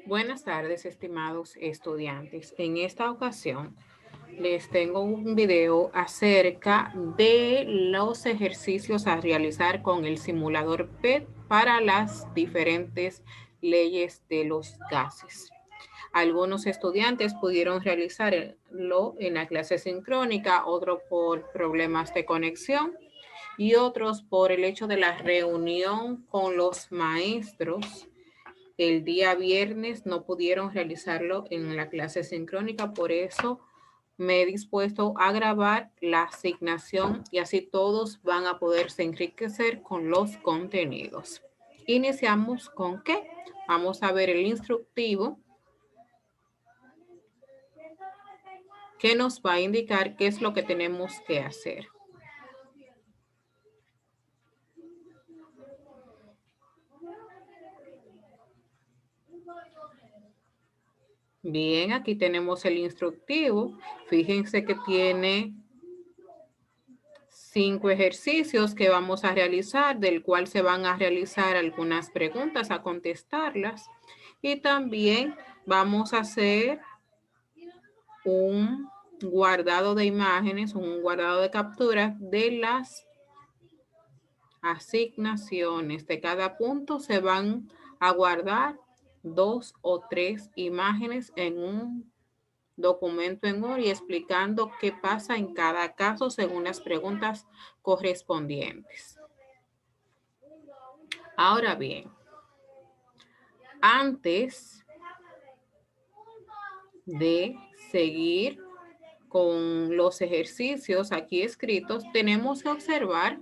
Buenas tardes, estimados estudiantes. En esta ocasión les tengo un video acerca de los ejercicios a realizar con el simulador PET para las diferentes leyes de los gases. Algunos estudiantes pudieron realizarlo en la clase sincrónica, otros por problemas de conexión y otros por el hecho de la reunión con los maestros el día viernes no pudieron realizarlo en la clase sincrónica, por eso me he dispuesto a grabar la asignación y así todos van a poderse enriquecer con los contenidos. Iniciamos con qué? Vamos a ver el instructivo que nos va a indicar qué es lo que tenemos que hacer. Bien, aquí tenemos el instructivo. Fíjense que tiene 5 ejercicios que vamos a realizar, del cual se van a realizar algunas preguntas, a contestarlas. Y también vamos a hacer un guardado de imágenes, un guardado de capturas de las asignaciones. De cada punto se van a guardar 2 o 3 imágenes en un documento en Word y explicando qué pasa en cada caso según las preguntas correspondientes. Ahora bien, antes de seguir con los ejercicios aquí escritos, tenemos que observar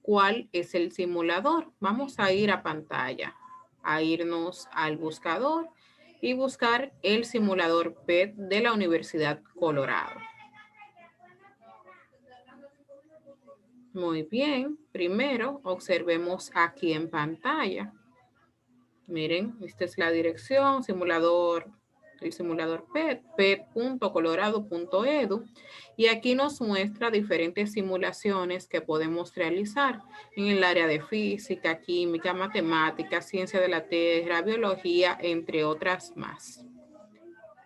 cuál es el simulador. Vamos a ir a pantalla, a irnos al buscador y buscar el simulador PET de la Universidad Colorado. Muy bien, primero observemos aquí en pantalla. Miren, esta es la dirección, el simulador PET, pet.colorado.edu, y aquí nos muestra diferentes simulaciones que podemos realizar en el área de física, química, matemáticas, ciencia de la tierra, biología, entre otras más.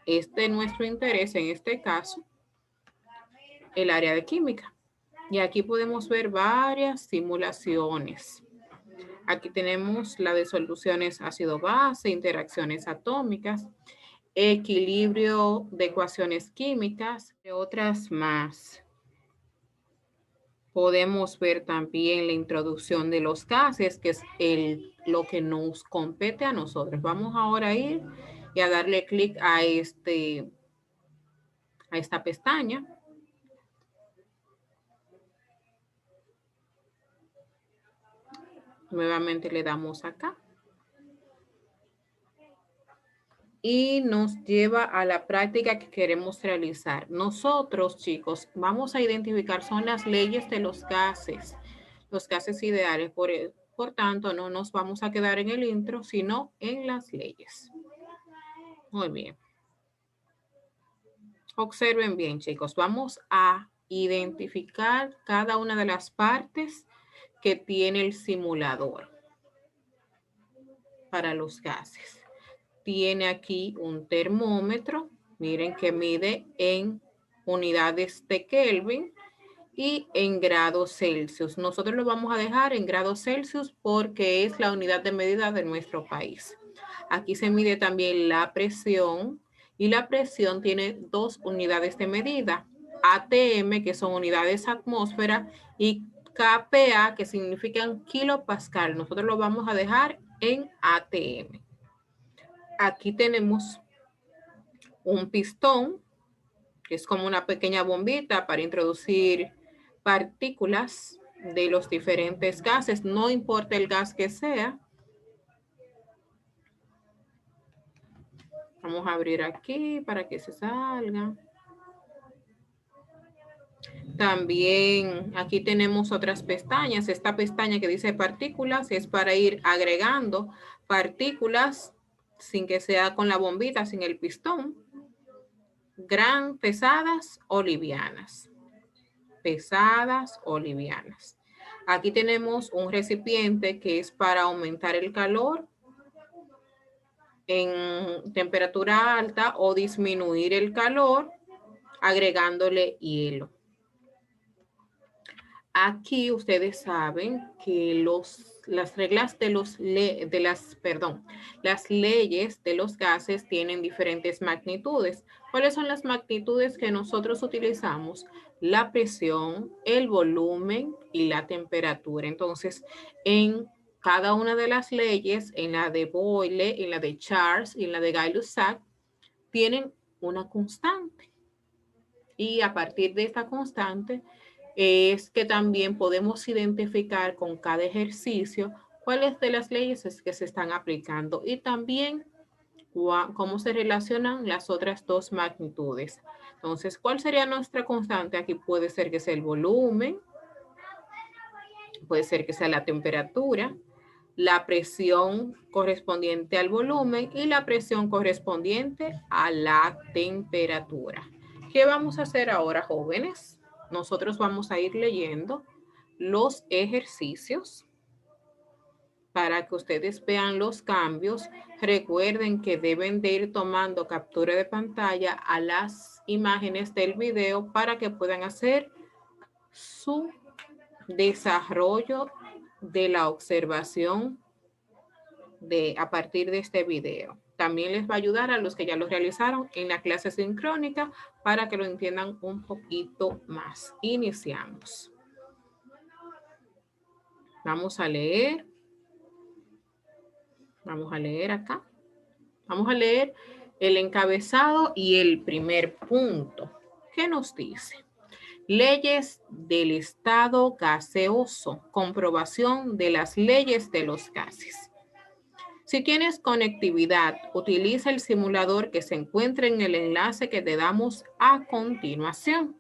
Este es nuestro interés en este caso, el área de química. Y aquí podemos ver varias simulaciones. Aquí tenemos la de soluciones ácido-base, interacciones atómicas, equilibrio de ecuaciones químicas, y otras más. Podemos ver también la introducción de los gases, que es lo que nos compete a nosotros. Vamos ahora a ir y a darle clic a esta pestaña. Nuevamente le damos acá. Y nos lleva a la práctica que queremos realizar. Nosotros, chicos, vamos a identificar, son las leyes de los gases ideales. Por tanto, no nos vamos a quedar en el intro, sino en las leyes. Muy bien. Observen bien, chicos. Vamos a identificar cada una de las partes que tiene el simulador para los gases. Tiene aquí un termómetro, miren que mide en unidades de Kelvin y en grados Celsius. Nosotros lo vamos a dejar en grados Celsius porque es la unidad de medida de nuestro país. Aquí se mide también la presión y la presión tiene 2 unidades de medida, ATM, que son unidades atmósfera, y KPa, que significan kilopascal. Nosotros lo vamos a dejar en ATM. Aquí tenemos un pistón, que es como una pequeña bombita para introducir partículas de los diferentes gases, no importa el gas que sea. Vamos a abrir aquí para que se salga. También aquí tenemos otras pestañas. Esta pestaña que dice partículas es para ir agregando partículas sin que sea con la bombita, sin el pistón. Gran, pesadas o livianas. Pesadas o livianas. Aquí tenemos un recipiente que es para aumentar el calor en temperatura alta o disminuir el calor agregándole hielo. Aquí ustedes saben que las reglas de las leyes de los gases tienen diferentes magnitudes. ¿Cuáles son las magnitudes que nosotros utilizamos? La presión, el volumen y la temperatura. Entonces, en cada una de las leyes, en la de Boyle, en la de Charles y en la de Gay-Lussac, tienen una constante. Y a partir de esta constante es que también podemos identificar con cada ejercicio cuáles de las leyes es que se están aplicando y también cómo se relacionan las otras dos magnitudes. Entonces, ¿cuál sería nuestra constante? Aquí puede ser que sea el volumen, puede ser que sea la temperatura, la presión correspondiente al volumen y la presión correspondiente a la temperatura. ¿Qué vamos a hacer ahora, jóvenes? Nosotros vamos a ir leyendo los ejercicios para que ustedes vean los cambios. Recuerden que deben de ir tomando captura de pantalla a las imágenes del video para que puedan hacer su desarrollo de la observación a partir de este video. También les va a ayudar a los que ya lo realizaron en la clase sincrónica para que lo entiendan un poquito más. Iniciamos. Vamos a leer. Vamos a leer acá. Vamos a leer el encabezado y el primer punto. ¿Qué nos dice? Leyes del estado gaseoso. Comprobación de las leyes de los gases. Si tienes conectividad, utiliza el simulador que se encuentra en el enlace que te damos a continuación.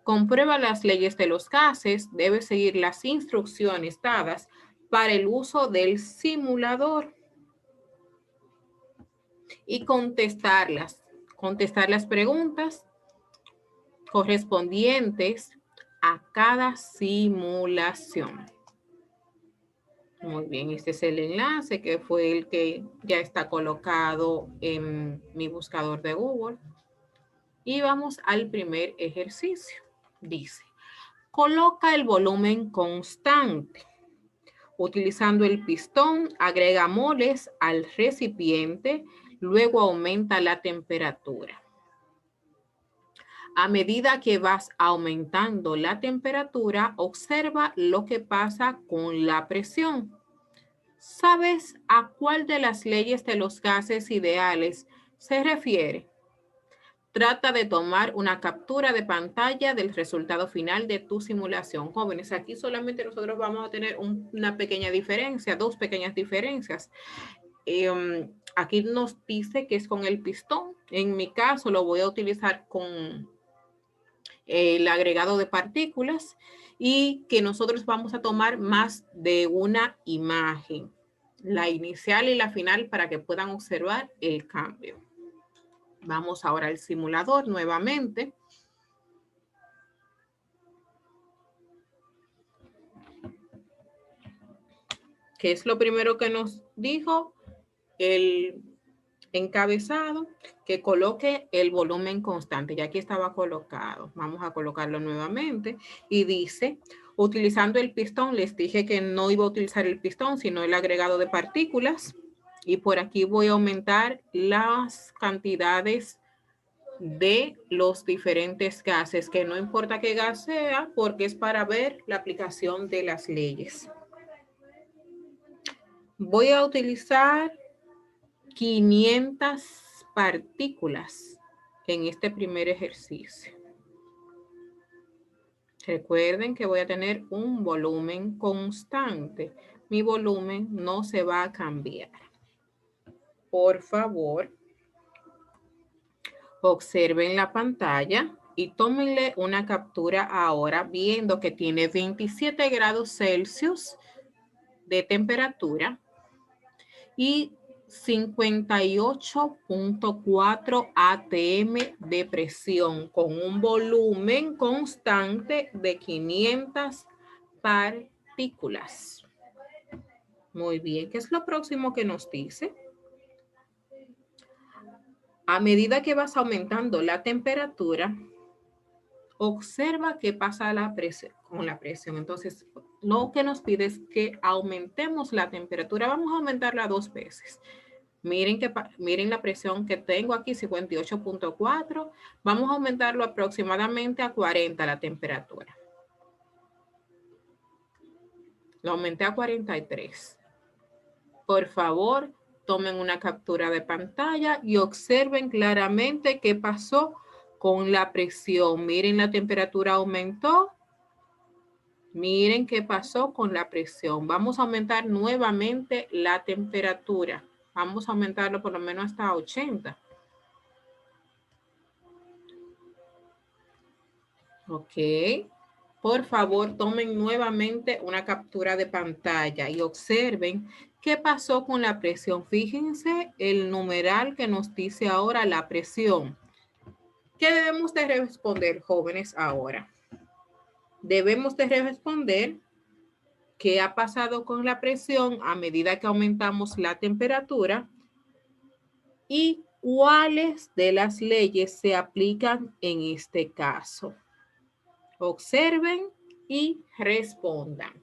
Comprueba las leyes de los gases, debes seguir las instrucciones dadas para el uso del simulador y contestar las preguntas correspondientes a cada simulación. Muy bien, este es el enlace que fue el que ya está colocado en mi buscador de Google. Y vamos al primer ejercicio. Dice, coloca el volumen constante. Utilizando el pistón, agrega moles al recipiente, luego aumenta la temperatura. A medida que vas aumentando la temperatura, observa lo que pasa con la presión. ¿Sabes a cuál de las leyes de los gases ideales se refiere? Trata de tomar una captura de pantalla del resultado final de tu simulación. Jóvenes, aquí solamente nosotros vamos a tener una pequeña diferencia, dos pequeñas diferencias. Aquí nos dice que es con el pistón. En mi caso lo voy a utilizar con el agregado de partículas y que nosotros vamos a tomar más de una imagen, la inicial y la final, para que puedan observar el cambio. Vamos ahora al simulador nuevamente. ¿Qué es lo primero que nos dijo? El encabezado, que coloque el volumen constante. Ya aquí estaba colocado. Vamos a colocarlo nuevamente. Y dice, utilizando el pistón, les dije que no iba a utilizar el pistón, sino el agregado de partículas. Y por aquí voy a aumentar las cantidades de los diferentes gases, que no importa qué gas sea, porque es para ver la aplicación de las leyes. Voy a utilizar 500 partículas en este primer ejercicio. Recuerden que voy a tener un volumen constante. Mi volumen no se va a cambiar. Por favor, observen la pantalla y tómenle una captura ahora, viendo que tiene 27 grados Celsius de temperatura y 58.4 atm de presión con un volumen constante de 500 partículas. Muy bien, ¿qué es lo próximo que nos dice? A medida que vas aumentando la temperatura, observa qué pasa con la presión. Entonces, lo que nos pide es que aumentemos la temperatura. Vamos a aumentarla 2 veces. Miren la presión que tengo aquí, 58.4. Vamos a aumentarlo aproximadamente a 40 la temperatura. Lo aumenté a 43. Por favor, tomen una captura de pantalla y observen claramente qué pasó con la presión. Miren, la temperatura aumentó. Miren qué pasó con la presión. Vamos a aumentar nuevamente la temperatura. Vamos a aumentarlo por lo menos hasta 80. Ok. Por favor, tomen nuevamente una captura de pantalla y observen qué pasó con la presión. Fíjense el numeral que nos dice ahora la presión. ¿Qué debemos de responder, jóvenes, ahora? Debemos de responder qué ha pasado con la presión a medida que aumentamos la temperatura y cuáles de las leyes se aplican en este caso. Observen y respondan.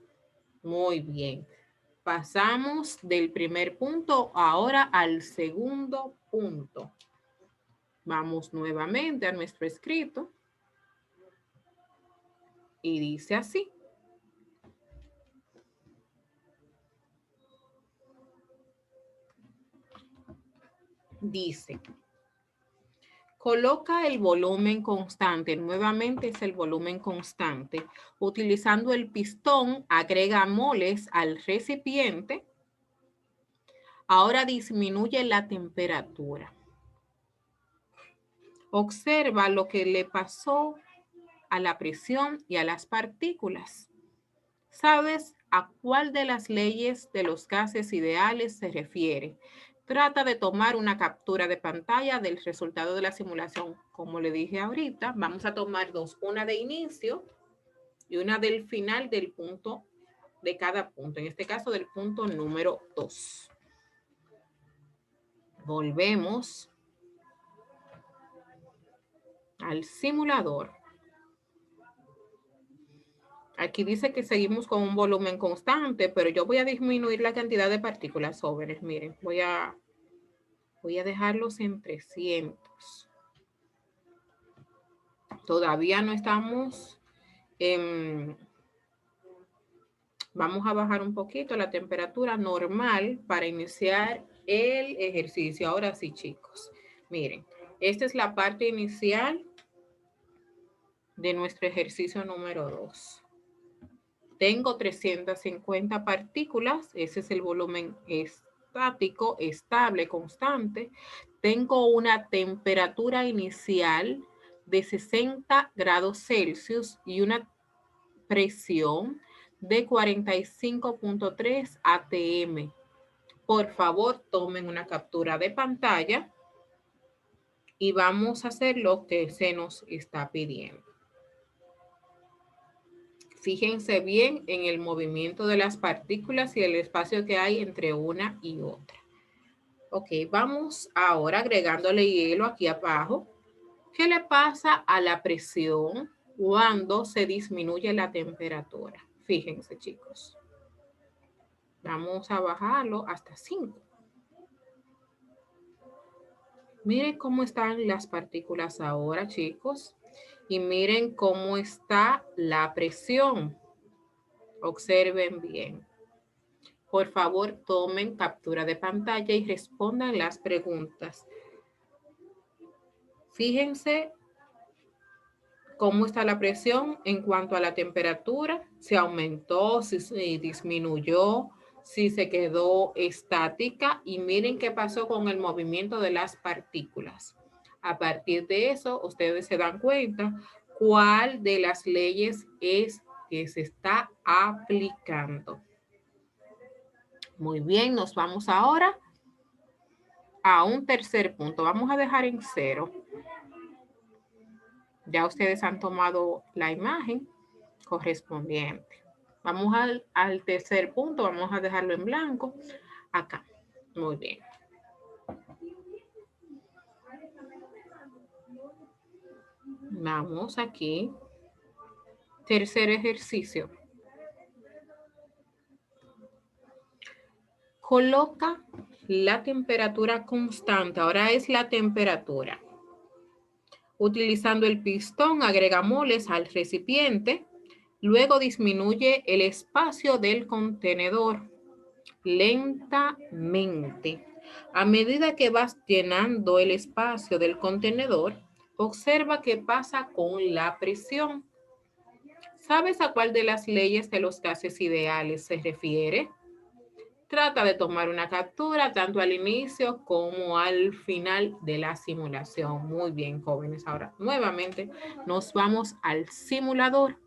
Muy bien. Pasamos del primer punto ahora al segundo punto. Vamos nuevamente a nuestro escrito y dice así. Dice, coloca el volumen constante, nuevamente es el volumen constante, utilizando el pistón, agrega moles al recipiente. Ahora disminuye la temperatura. Observa lo que le pasó a la presión y a las partículas. ¿Sabes a cuál de las leyes de los gases ideales se refiere? Trata de tomar una captura de pantalla del resultado de la simulación. Como le dije ahorita, vamos a tomar dos, una de inicio y una del final del punto de cada punto, en este caso del punto número 2. Volvemos al simulador. Aquí dice que seguimos con un volumen constante, pero yo voy a disminuir la cantidad de partículas, jóvenes. Miren, voy a dejarlos en 300. Todavía no estamos vamos a bajar un poquito la temperatura normal para iniciar el ejercicio. Ahora sí, chicos. Miren, esta es la parte inicial de nuestro ejercicio número 2. Tengo 350 partículas, ese es el volumen estático, estable, constante. Tengo una temperatura inicial de 60 grados Celsius y una presión de 45.3 atm. Por favor, tomen una captura de pantalla y vamos a hacer lo que se nos está pidiendo. Fíjense bien en el movimiento de las partículas y el espacio que hay entre una y otra. Ok, vamos ahora agregándole hielo aquí abajo. ¿Qué le pasa a la presión cuando se disminuye la temperatura? Fíjense, chicos. Vamos a bajarlo hasta 5. Miren cómo están las partículas ahora, chicos. Y miren cómo está la presión. Observen bien. Por favor, tomen captura de pantalla y respondan las preguntas. Fíjense cómo está la presión en cuanto a la temperatura. Si aumentó, si disminuyó, si se quedó estática. Y miren qué pasó con el movimiento de las partículas. A partir de eso, ustedes se dan cuenta cuál de las leyes es que se está aplicando. Muy bien, nos vamos ahora a un tercer punto. Vamos a dejar en 0. Ya ustedes han tomado la imagen correspondiente. Vamos al tercer punto. Vamos a dejarlo en blanco. Acá. Muy bien. Vamos aquí. Tercer ejercicio. Coloca la temperatura constante. Ahora es la temperatura. Utilizando el pistón, agrega moles al recipiente. Luego disminuye el espacio del contenedor lentamente. A medida que vas llenando el espacio del contenedor, observa qué pasa con la presión. ¿Sabes a cuál de las leyes de los gases ideales se refiere? Trata de tomar una captura tanto al inicio como al final de la simulación. Muy bien, jóvenes. Ahora, nuevamente, nos vamos al simulador.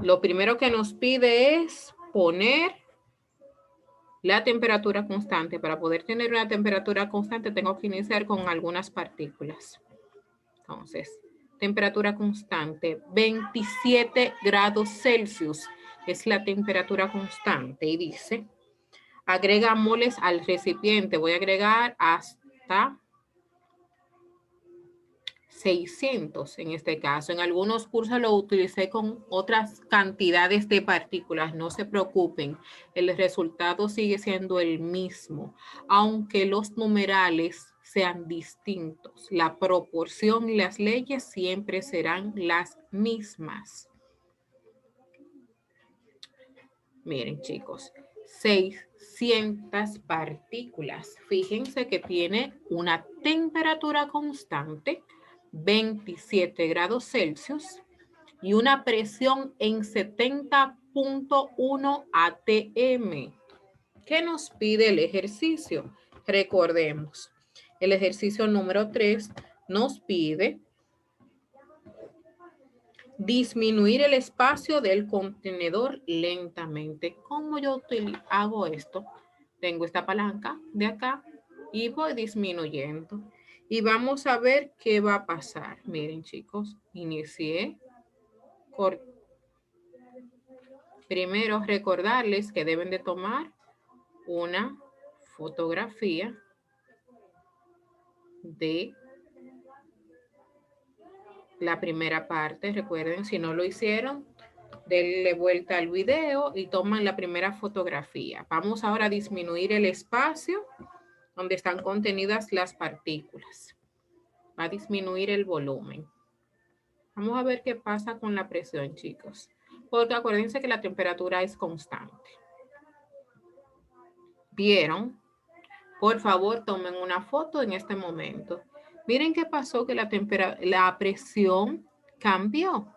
Lo primero que nos pide es poner la temperatura constante. Para poder tener una temperatura constante, tengo que iniciar con algunas partículas. Entonces, temperatura constante, 27 grados Celsius es la temperatura constante. Y dice, agrega moles al recipiente. Voy a agregar hasta 600 en este caso. En algunos cursos lo utilicé con otras cantidades de partículas. No se preocupen, el resultado sigue siendo el mismo, aunque los numerales sean distintos. La proporción y las leyes siempre serán las mismas. Miren, chicos, 600 partículas. Fíjense que tiene una temperatura constante, 27 grados Celsius, y una presión en 70.1 atm. ¿Qué nos pide el ejercicio? Recordemos, el ejercicio número 3 nos pide disminuir el espacio del contenedor lentamente. ¿Cómo yo hago esto? Tengo esta palanca de acá y voy disminuyendo. Y vamos a ver qué va a pasar. Miren, chicos, inicié. Primero, recordarles que deben de tomar una fotografía de la primera parte. Recuerden, si no lo hicieron, denle vuelta al video y toman la primera fotografía. Vamos ahora a disminuir el espacio donde están contenidas las partículas. Va a disminuir el volumen. Vamos a ver qué pasa con la presión, chicos. Porque acuérdense que la temperatura es constante. ¿Vieron? Por favor, tomen una foto en este momento. Miren qué pasó, que la presión cambió.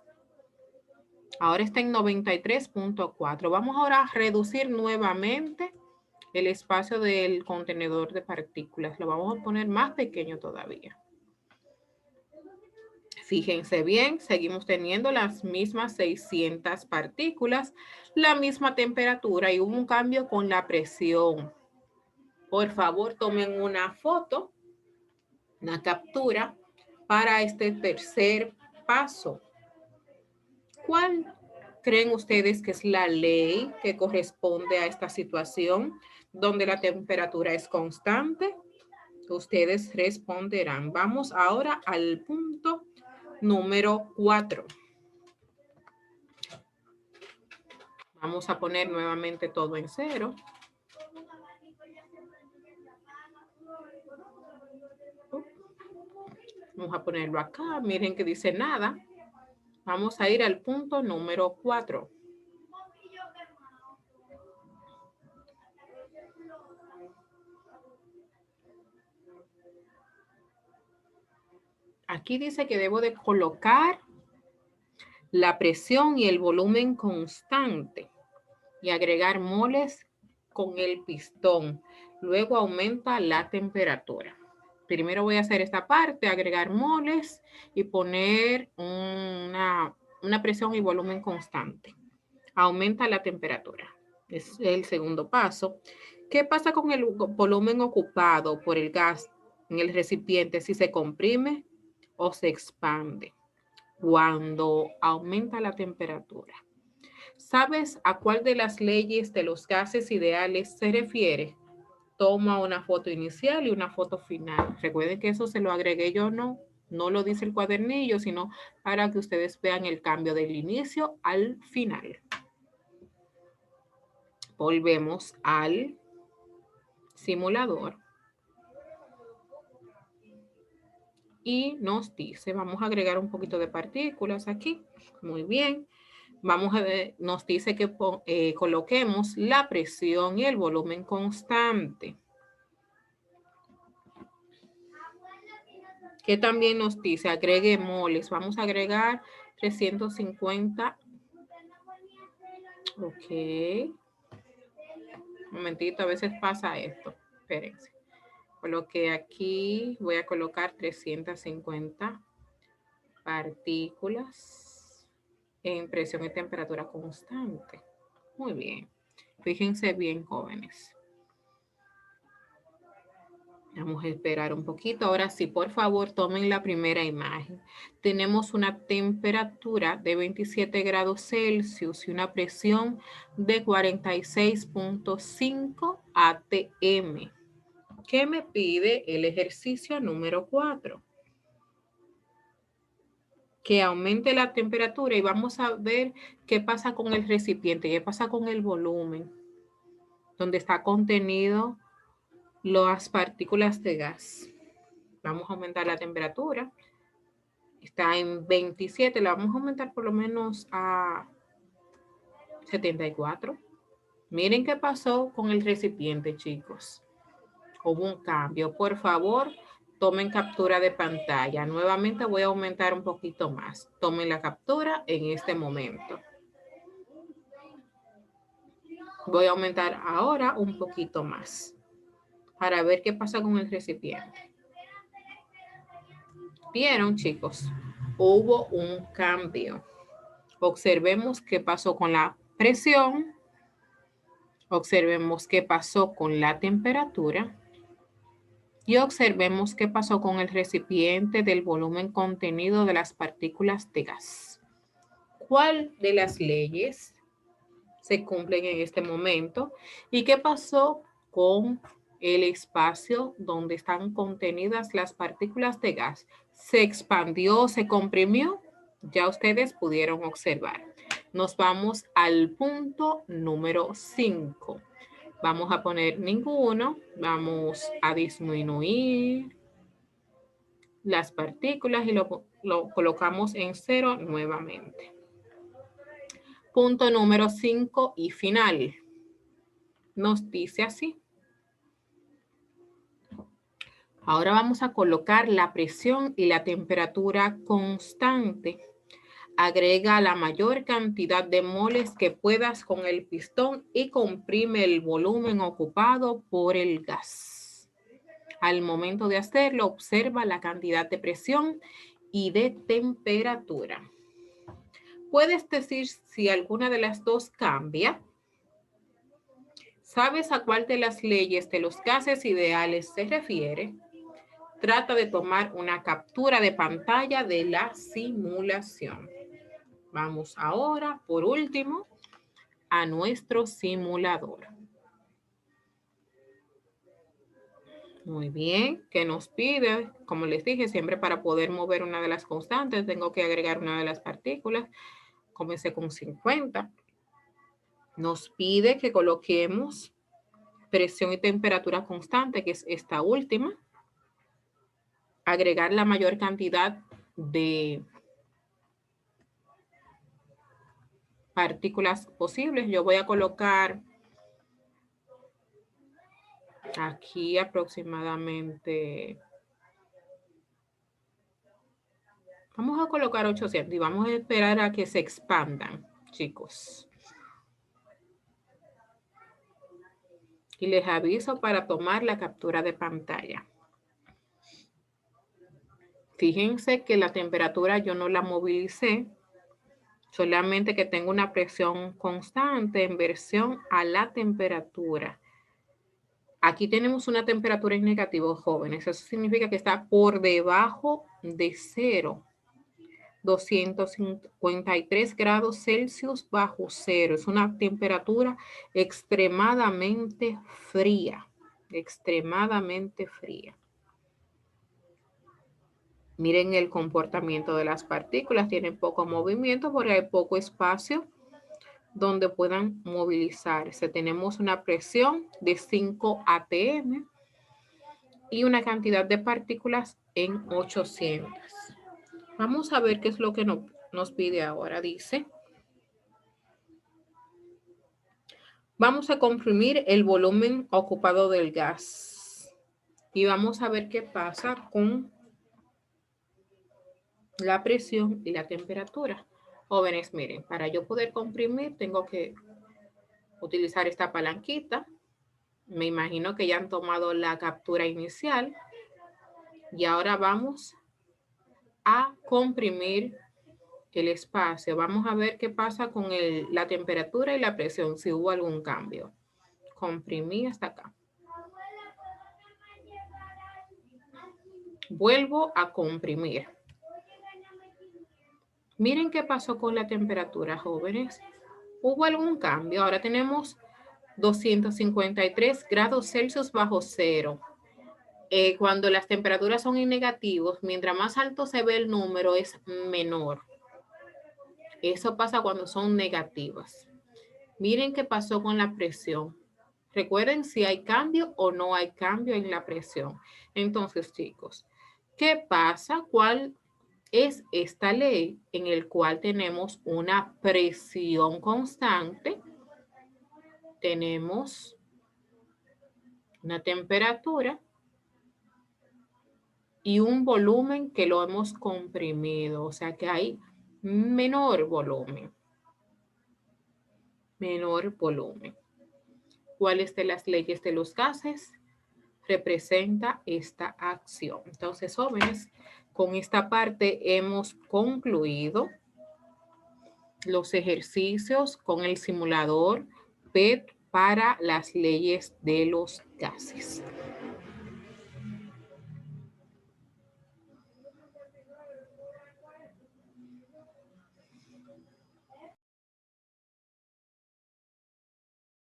Ahora está en 93.4. Vamos ahora a reducir nuevamente el espacio del contenedor de partículas. Lo vamos a poner más pequeño todavía. Fíjense bien, seguimos teniendo las mismas 600 partículas, la misma temperatura y hubo un cambio con la presión. Por favor, tomen una foto, una captura para este tercer paso. ¿Cuál creen ustedes que es la ley que corresponde a esta situación donde la temperatura es constante? Ustedes responderán. Vamos ahora al punto número 4. Vamos a poner nuevamente todo en 0. Vamos a ponerlo acá. Miren que dice nada. Vamos a ir al punto número 4. Aquí dice que debo de colocar la presión y el volumen constante y agregar moles con el pistón. Luego aumenta la temperatura. Primero voy a hacer esta parte, agregar moles y poner una presión y volumen constante. Aumenta la temperatura. Es el segundo paso. ¿Qué pasa con el volumen ocupado por el gas en el recipiente si se comprime o se expande cuando aumenta la temperatura? ¿Sabes a cuál de las leyes de los gases ideales se refiere? toma una foto inicial y una foto final. Recuerden que eso se lo agregué yo, no lo dice el cuadernillo, sino para que ustedes vean el cambio del inicio al final. Volvemos al simulador. Y nos dice, vamos a agregar un poquito de partículas aquí. Muy bien. Vamos a ver, nos dice que coloquemos la presión y el volumen constante. Que también nos dice, agregue moles. Vamos a agregar 350. Ok. Un momentito, a veces pasa esto. Espérense. Coloqué aquí, voy a colocar 350 partículas en presión y temperatura constante. Muy bien. Fíjense bien, jóvenes. Vamos a esperar un poquito. Ahora sí, por favor, tomen la primera imagen. Tenemos una temperatura de 27 grados Celsius y una presión de 46.5 atm. ¿Qué me pide el ejercicio número 4? Que aumente la temperatura y vamos a ver qué pasa con el recipiente, qué pasa con el volumen, donde está contenido las partículas de gas. Vamos a aumentar la temperatura. Está en 27, la vamos a aumentar por lo menos a 74. Miren qué pasó con el recipiente, chicos. Hubo un cambio. Por favor, tomen captura de pantalla. Nuevamente voy a aumentar un poquito más. Tomen la captura en este momento. Voy a aumentar ahora un poquito más para ver qué pasa con el recipiente. ¿Vieron, chicos? Hubo un cambio. Observemos qué pasó con la presión. Observemos qué pasó con la temperatura. Y observemos qué pasó con el recipiente del volumen contenido de las partículas de gas. ¿Cuál de las leyes se cumplen en este momento? ¿Y qué pasó con el espacio donde están contenidas las partículas de gas? ¿Se expandió, se comprimió? Ya ustedes pudieron observar. Nos vamos al punto número 5. Vamos a poner ninguno. Vamos a disminuir las partículas y lo colocamos en 0 nuevamente. Punto número 5 y final. Nos dice así. Ahora vamos a colocar la presión y la temperatura constante. Agrega la mayor cantidad de moles que puedas con el pistón y comprime el volumen ocupado por el gas. Al momento de hacerlo, observa la cantidad de presión y de temperatura. ¿Puedes decir si alguna de las dos cambia? ¿Sabes a cuál de las leyes de los gases ideales se refiere? Trata de tomar una captura de pantalla de la simulación. Vamos ahora, por último, a nuestro simulador. Muy bien, ¿qué nos pide? Como les dije, siempre para poder mover una de las constantes tengo que agregar una de las partículas. Comencé con 50. Nos pide que coloquemos presión y temperatura constante, que es esta última. Agregar la mayor cantidad de partículas posibles. Yo voy a colocar aquí aproximadamente, vamos a colocar 800 y vamos a esperar a que se expandan, chicos. Y les aviso para tomar la captura de pantalla. Fíjense que la temperatura yo no la movilicé, solamente que tengo una presión constante en versión a la temperatura. Aquí tenemos una temperatura en negativo, jóvenes. Eso significa que está por debajo de 0. 253 grados Celsius bajo cero. Es una temperatura extremadamente fría. extremadamente fría. Miren el comportamiento de las partículas, tienen poco movimiento porque hay poco espacio donde puedan movilizarse. Tenemos una presión de 5 atm y una cantidad de partículas en 800. Vamos a ver qué es lo que nos pide ahora. Dice, vamos a comprimir el volumen ocupado del gas y vamos a ver qué pasa con la presión y la temperatura. Jóvenes, miren, para yo poder comprimir tengo que utilizar esta palanquita. Me imagino que ya han tomado la captura inicial y ahora vamos a comprimir el espacio. Vamos a ver qué pasa con la temperatura y la presión, si hubo algún cambio. Comprimí hasta acá. Vuelvo a comprimir. Miren qué pasó con la temperatura, jóvenes. ¿Hubo algún cambio? Ahora tenemos 253 grados Celsius bajo cero. Cuando las temperaturas son en negativos, mientras más alto se ve el número, es menor. Eso pasa cuando son negativas. Miren qué pasó con la presión. Recuerden si hay cambio o no hay cambio en la presión. Entonces, chicos, ¿qué pasa? ¿Cuál es esta ley en el cual tenemos una presión constante? Tenemos una temperatura y un volumen que lo hemos comprimido, o sea que hay menor volumen. Menor volumen. ¿Cuáles de las leyes de los gases representa esta acción? Entonces, jóvenes, con esta parte hemos concluido los ejercicios con el simulador PET para las leyes de los gases.